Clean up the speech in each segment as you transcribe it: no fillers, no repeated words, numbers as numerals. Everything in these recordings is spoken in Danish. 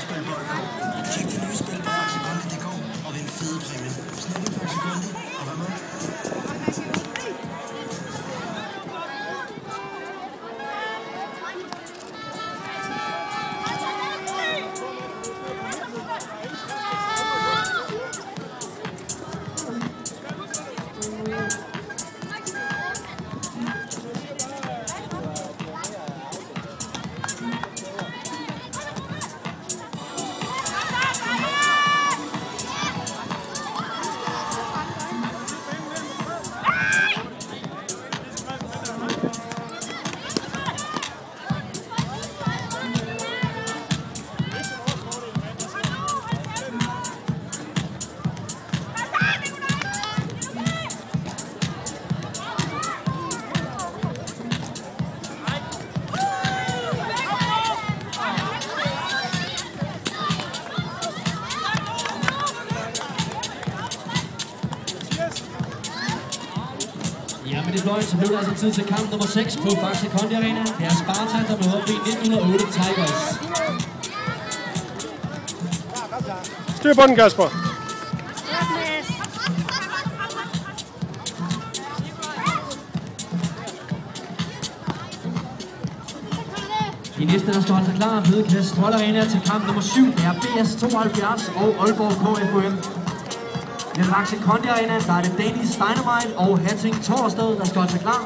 spille bold på. Tjek det nye spil på Faxekondi.dk og vind fede præmie. Snak i Faxekondi og vær med. Ja, med det fløjt, så blev der altså tid til kamp nummer 6 på Faxekondi Arena. Det er Sparta, der blev op i 1908 Tigers. Styr på den, Kasper. De næste, der står altså klar ved Kastrol Arena til kamp nummer 7, det er BS 72 og Aalborg KFUM. Ved Faxekondi Arena, der er det Danish Dynamite og Hatting Torsted, der står altså klar.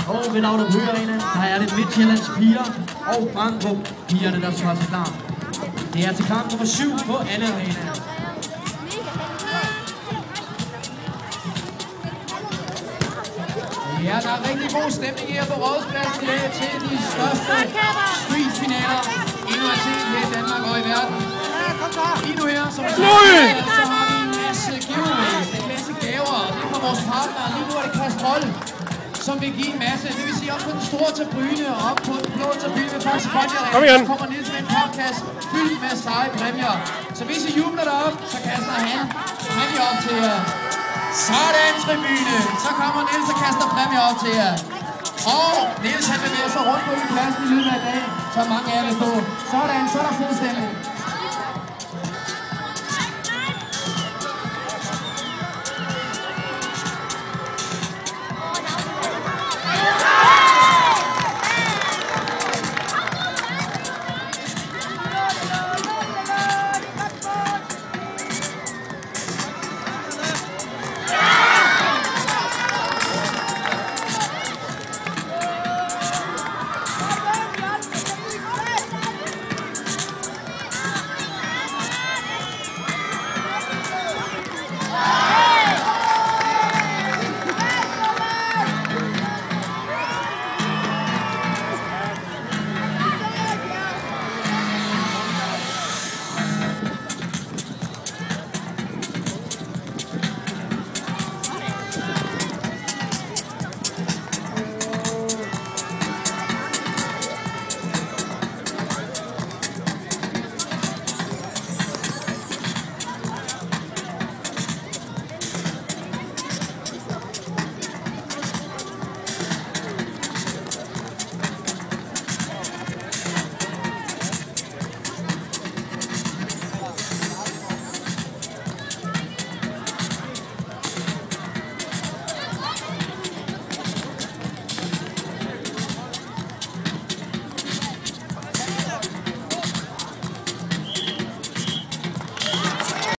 Og ved Laudrup Høgh Arena, der er det Midtjyllands Piger og Brandrup Pigerne, der står altså klar. Det er til kamp nummer 7 på Anne Arena. Ja, der er rigtig god stemning her på Rådhuspladsen i dag til de største streetfinaler endnu er set her i Danmark og i verden. Lige nu her, som så har vi en masse giveaways, en masse gaver, og det er fra vores partner. Lige nu er det Kastrol, som vil give en masse. Det vil sige op på den store tribune og op på den blå tribune ved Faxekondi Arena. Så kommer Niels med en podcast fyldt med seje præmier. Så hvis I jubler derop, så kaster han præmier op til jer. Sådan, tribune. Så kommer Niels og kaster præmier op til jer. Og Niels han bevæger sig rundt på pladsen i løbet af dagen, så mange af jer vil stå. Sådan, så er der fuld stemning.